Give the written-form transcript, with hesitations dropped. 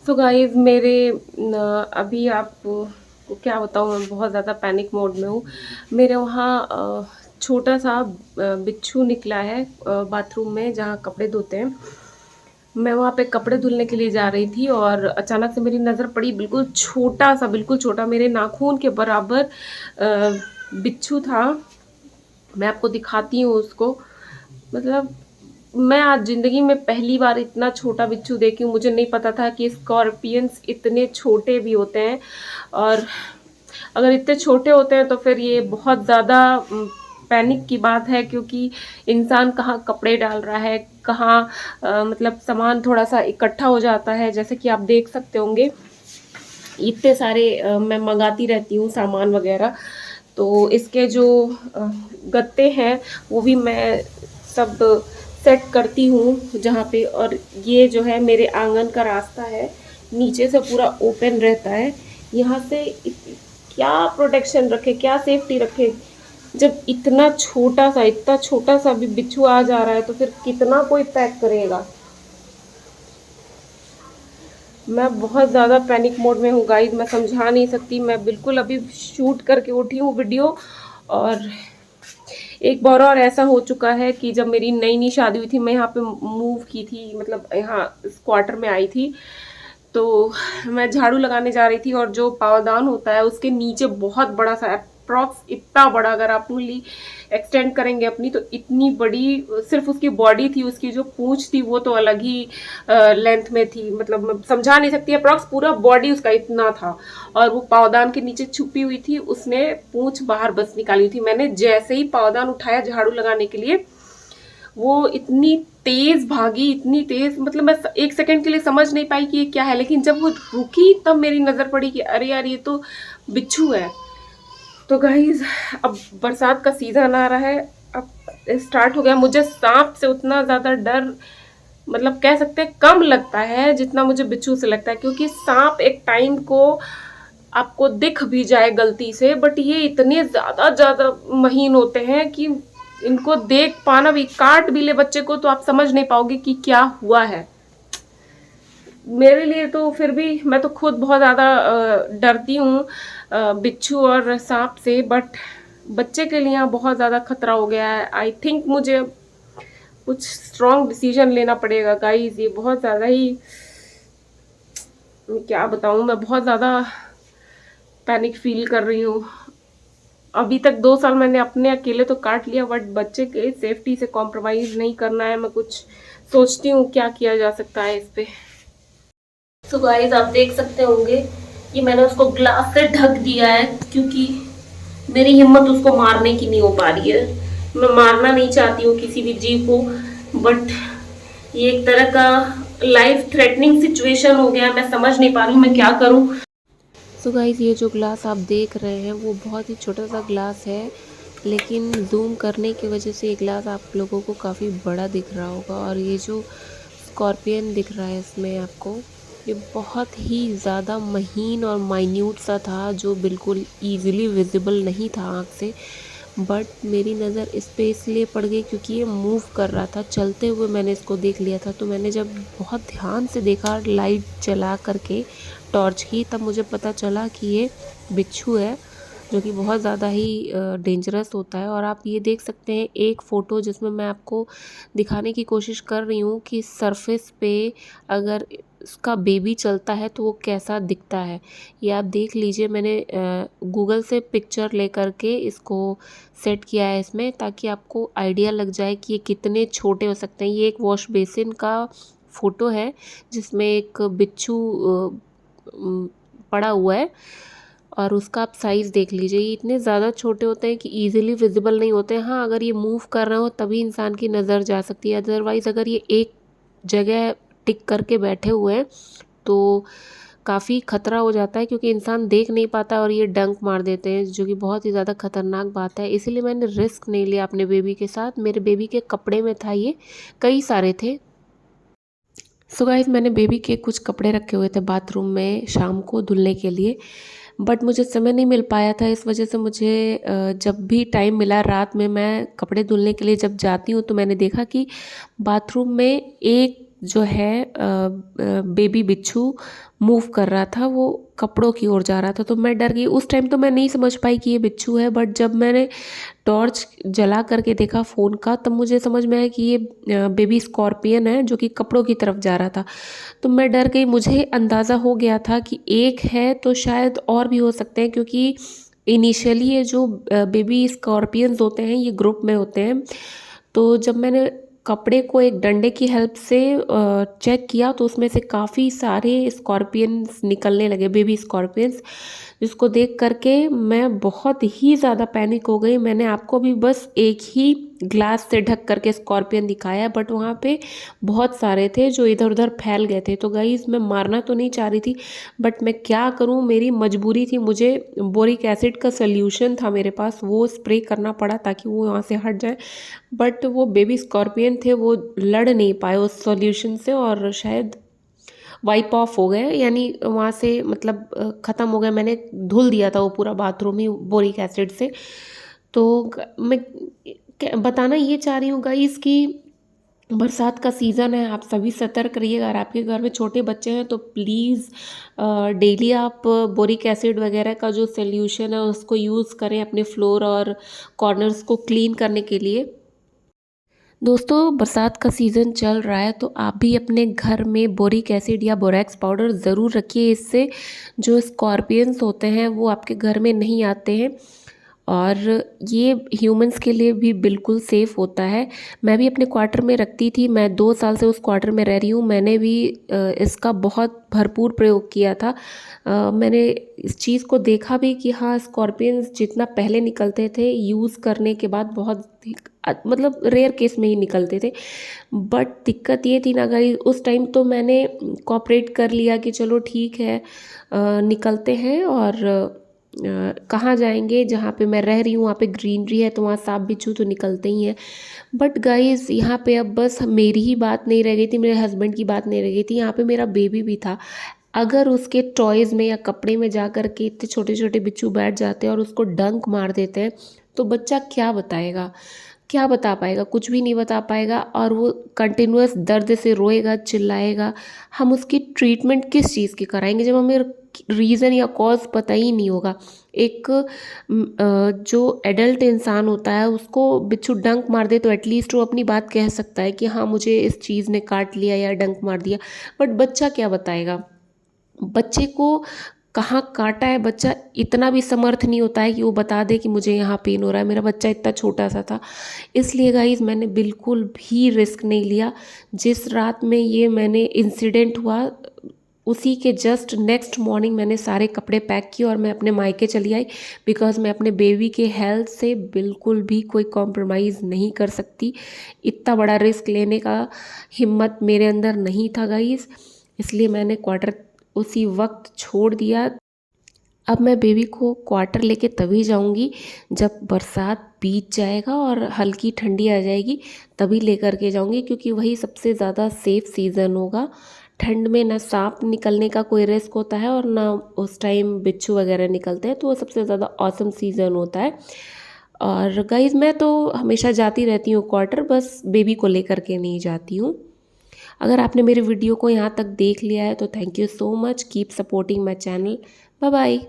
So guys मेरे अभी आपको क्या बताऊँ, मैं बहुत ज़्यादा पैनिक मोड में हूँ। मेरे वहाँ छोटा सा बिच्छू निकला है बाथरूम में जहाँ कपड़े धोते हैं। मैं वहाँ पे कपड़े धुलने के लिए जा रही थी और अचानक से मेरी नज़र पड़ी, बिल्कुल छोटा सा, बिल्कुल छोटा, मेरे नाखून के बराबर बिच्छू था। मैं आपको दिखाती हूँ उसको। मतलब मैं आज ज़िंदगी में पहली बार इतना छोटा बिच्छू देखी हूँ। मुझे नहीं पता था कि स्कॉर्पियंस इतने छोटे भी होते हैं, और अगर इतने छोटे होते हैं तो फिर ये बहुत ज़्यादा पैनिक की बात है, क्योंकि इंसान कहाँ कपड़े डाल रहा है, कहाँ मतलब सामान थोड़ा सा इकट्ठा हो जाता है, जैसे कि आप देख सकते होंगे। इतने सारे मैं मंगाती रहती हूँ सामान वगैरह, तो इसके जो गत्ते हैं वो भी मैं सब सेट करती हूँ जहाँ पे। और ये जो है मेरे आंगन का रास्ता है, नीचे से पूरा ओपन रहता है। यहाँ से क्या प्रोटेक्शन रखे, क्या सेफ्टी रखे, जब इतना छोटा सा भी बिच्छू आ जा रहा है तो फिर कितना कोई पैक करेगा। मैं बहुत ज़्यादा पैनिक मोड में हूँ गाइस, मैं समझा नहीं सकती। मैं बिल्कुल अभी शूट करके उठी हूँ वीडियो। और एक बार और ऐसा हो चुका है कि जब मेरी नई नई शादी हुई थी, मैं यहाँ पे मूव की थी, मतलब यहाँ इस क्वार्टर में आई थी, तो मैं झाड़ू लगाने जा रही थी और जो पावदान होता है उसके नीचे बहुत बड़ा सा, अप्रॉक्स इतना बड़ा, अगर आप उंगली एक्सटेंड करेंगे अपनी तो इतनी बड़ी सिर्फ उसकी बॉडी थी, उसकी जो पूंछ थी वो तो अलग ही लेंथ में थी। मतलब मैं समझा नहीं सकती, अप्रॉक्स पूरा बॉडी उसका इतना था और वो पावदान के नीचे छुपी हुई थी। उसने पूंछ बाहर बस निकाली थी। मैंने जैसे ही पावदान उठाया झाड़ू लगाने के लिए, वो इतनी तेज भागी, इतनी तेज, मतलब मैं एक सेकंड के लिए समझ नहीं पाई कि ये क्या है, लेकिन जब वो रुकी तब मेरी नजर पड़ी कि अरे यार ये तो बिच्छू है। तो गाइज अब बरसात का सीजन आ रहा है, अब स्टार्ट हो गया। मुझे सांप से उतना ज्यादा डर, मतलब कह सकते हैं कम लगता है जितना मुझे बिच्छू से लगता है, क्योंकि सांप एक टाइम को आपको दिख भी जाए गलती से, बट ये इतने ज्यादा ज्यादा महीन होते हैं कि इनको देख पाना भी, काट भी ले बच्चे को तो आप समझ नहीं पाओगे कि क्या हुआ है। मेरे लिए तो फिर भी, मैं तो खुद बहुत ज़्यादा डरती हूँ बिच्छू और सांप से, बट बच्चे के लिए बहुत ज़्यादा खतरा हो गया है। आई थिंक मुझे कुछ स्ट्रॉन्ग डिसीजन लेना पड़ेगा गाइज। ये बहुत ज़्यादा ही, मैं क्या बताऊँ, मैं बहुत ज़्यादा पैनिक फील कर रही हूँ। अभी तक 2 साल मैंने अपने अकेले तो काट लिया, बट बच्चे के सेफ्टी से कॉम्प्रोमाइज़ नहीं करना है। मैं कुछ सोचती हूँ क्या किया जा सकता है इस पे। तो गाइस आप देख सकते होंगे कि मैंने उसको ग्लास से ढक दिया है, क्योंकि मेरी हिम्मत उसको मारने की नहीं हो पा रही है। मैं मारना नहीं चाहती हूँ किसी भी जीव को, बट ये एक तरह का लाइफ थ्रेटनिंग सिचुएशन हो गया। मैं समझ नहीं पा रही हूँ मैं क्या करूँ। सो गाइस ये जो ग्लास आप देख रहे हैं वो बहुत ही छोटा सा ग्लास है, लेकिन जूम करने की वजह से ये ग्लास आप लोगों को काफ़ी बड़ा दिख रहा होगा। और ये जो स्कॉर्पियन दिख रहा है इसमें आपको, ये बहुत ही ज़्यादा महीन और माइन्यूट सा था, जो बिल्कुल ईजिली विजिबल नहीं था आँख से। बट मेरी नज़र इस पे इसलिए पड़ गई क्योंकि ये मूव कर रहा था, चलते हुए मैंने इसको देख लिया था। तो मैंने जब बहुत ध्यान से देखा लाइट जला करके टॉर्च की, तब मुझे पता चला कि ये बिच्छू है, जो कि बहुत ज़्यादा ही डेंजरस होता है। और आप ये देख सकते हैं एक फ़ोटो जिसमें मैं आपको दिखाने की कोशिश कर रही हूँ कि सरफेस पे अगर उसका बेबी चलता है तो वो कैसा दिखता है। ये आप देख लीजिए, मैंने गूगल से पिक्चर ले करके इसको सेट किया है इसमें, ताकि आपको आइडिया लग जाए कि ये कितने छोटे हो सकते हैं। ये एक वॉश बेसिन का फ़ोटो है जिसमें एक बिच्छू पड़ा हुआ है, और उसका आप साइज़ देख लीजिए। ये इतने ज़्यादा छोटे होते हैं कि ईज़िली विज़िबल नहीं होते हैं। हाँ, अगर ये मूव कर रहे हो तभी इंसान की नज़र जा सकती है, अदरवाइज़ अगर ये एक जगह टिक करके बैठे हुए हैं तो काफ़ी खतरा हो जाता है, क्योंकि इंसान देख नहीं पाता और ये डंक मार देते हैं, जो कि बहुत ही ज़्यादा खतरनाक बात है। इसीलिए मैंने रिस्क नहीं लिया अपने बेबी के साथ। मेरे बेबी के कपड़े में था ये, कई सारे थे। सो गाइस मैंने बेबी के कुछ कपड़े रखे हुए थे बाथरूम में शाम को धुलने के लिए, बट मुझे समय नहीं मिल पाया था। इस वजह से मुझे जब भी टाइम मिला रात में, मैं कपड़े धुलने के लिए जब जाती हूँ तो मैंने देखा कि बाथरूम में एक जो है बेबी बिच्छू मूव कर रहा था, वो कपड़ों की ओर जा रहा था। तो मैं डर गई। उस टाइम तो मैं नहीं समझ पाई कि ये बिच्छू है, बट जब मैंने टॉर्च जला करके देखा फ़ोन का, तब मुझे समझ में आया कि ये बेबी स्कॉर्पियन है जो कि कपड़ों की तरफ जा रहा था। तो मैं डर गई। मुझे अंदाज़ा हो गया था कि एक है तो शायद और भी हो सकते हैं, क्योंकि इनिशियली ये जो बेबी स्कॉर्पियंस होते हैं ये ग्रुप में होते हैं। तो जब मैंने कपड़े को एक डंडे की हेल्प से चेक किया तो उसमें से काफ़ी सारे स्कॉर्पियंस निकलने लगे, बेबी स्कॉर्पियंस, जिसको देख करके मैं बहुत ही ज़्यादा पैनिक हो गई। मैंने आपको भी बस एक ही ग्लास से ढक करके स्कॉर्पियन दिखाया, बट वहाँ पे बहुत सारे थे जो इधर उधर फैल गए थे। तो गाइस, मैं मारना तो नहीं चाह रही थी, बट मैं क्या करूँ, मेरी मजबूरी थी। मुझे बोरिक एसिड का सल्यूशन था मेरे पास, वो स्प्रे करना पड़ा ताकि वो वहाँ से हट जाए। बट वो बेबी स्कॉर्पियन थे, वो लड़ नहीं पाए उस सॉल्यूशन से और शायद वाइप ऑफ हो गए, यानी वहाँ से मतलब ख़त्म हो गए। मैंने धुल दिया था वो पूरा बाथरूम ही बोरिक एसिड से। तो मैं बताना ये चाह रही हूँ गाइस कि बरसात का सीज़न है, आप सभी सतर्क रहिएगा। अगर आपके घर में छोटे बच्चे हैं तो प्लीज़ डेली आप बोरिक एसिड वगैरह का जो सॉल्यूशन है उसको यूज़ करें अपने फ्लोर और कॉर्नर्स को क्लीन करने के लिए। दोस्तों, बरसात का सीज़न चल रहा है तो आप भी अपने घर में बोरिक एसिड या बोरैक्स पाउडर ज़रूर रखिए। इससे जो स्कॉर्पियंस होते हैं वो आपके घर में नहीं आते हैं और ये ह्यूमंस के लिए भी बिल्कुल सेफ़ होता है। मैं भी अपने क्वार्टर में रखती थी, मैं 2 साल से उस क्वार्टर में रह रही हूँ। मैंने भी इसका बहुत भरपूर प्रयोग किया था। मैंने इस चीज़ को देखा भी कि हाँ, स्कॉर्पियंस जितना पहले निकलते थे यूज़ करने के बाद बहुत ही मतलब रेयर केस में ही निकलते थे। बट दिक्कत ये थी ना गाइस, उस टाइम तो मैंने कोऑपरेट कर लिया कि चलो ठीक है, निकलते हैं और कहाँ जाएंगे, जहाँ पे मैं रह रही हूँ वहाँ पे ग्रीनरी है तो वहाँ सांप बिच्छू तो निकलते ही हैं। बट गाइस, यहाँ पे अब बस मेरी ही बात नहीं रह गई थी, मेरे हस्बैंड की बात नहीं रह गई थी, यहाँ पे मेरा बेबी भी था। अगर उसके टॉयज़ में या कपड़े में जा कर के इतने छोटे छोटे बिच्छू बैठ जाते हैं और उसको डंक मार देते हैं, तो बच्चा क्या बताएगा, क्या बता पाएगा? कुछ भी नहीं बता पाएगा और वो कंटिन्यूअस दर्द से रोएगा, चिल्लाएगा। हम उसकी ट्रीटमेंट किस चीज़ की कराएंगे जब हमें रीज़न या कॉज पता ही नहीं होगा। एक जो एडल्ट इंसान होता है उसको बिच्छू डंक मार दे तो एटलीस्ट वो अपनी बात कह सकता है कि हाँ, मुझे इस चीज़ ने काट लिया या डंक मार दिया। बट बच्चा क्या बताएगा? बच्चे को कहाँ काटा है, बच्चा इतना भी समर्थ नहीं होता है कि वो बता दे कि मुझे यहाँ पेन हो रहा है। मेरा बच्चा इतना छोटा सा था, इसलिए गाइज मैंने बिल्कुल भी रिस्क नहीं लिया। जिस रात में ये मैंने इंसिडेंट हुआ उसी के जस्ट नेक्स्ट मॉर्निंग मैंने सारे कपड़े पैक किए और मैं अपने मायके चली आई, बिकॉज मैं अपने बेबी के हेल्थ से बिल्कुल भी कोई कॉम्प्रोमाइज़ नहीं कर सकती। इतना बड़ा रिस्क लेने का हिम्मत मेरे अंदर नहीं था गाइज, इसलिए मैंने क्वार्टर उसी वक्त छोड़ दिया। अब मैं बेबी को क्वार्टर लेके तभी जाऊंगी जब बरसात बीत जाएगा और हल्की ठंडी आ जाएगी, तभी लेकर के जाऊंगी, क्योंकि वही सबसे ज़्यादा सेफ़ सीज़न होगा। ठंड में ना सांप निकलने का कोई रिस्क होता है और ना उस टाइम बिच्छू वगैरह निकलते हैं, तो वो सबसे ज़्यादा ऑसम सीज़न होता है। और गाइज, मैं तो हमेशा जाती रहती हूँ क्वार्टर, बस बेबी को लेकर के नहीं जाती हूँ। अगर आपने मेरे वीडियो को यहाँ तक देख लिया है तो thank you so much. Keep supporting my channel. Bye bye.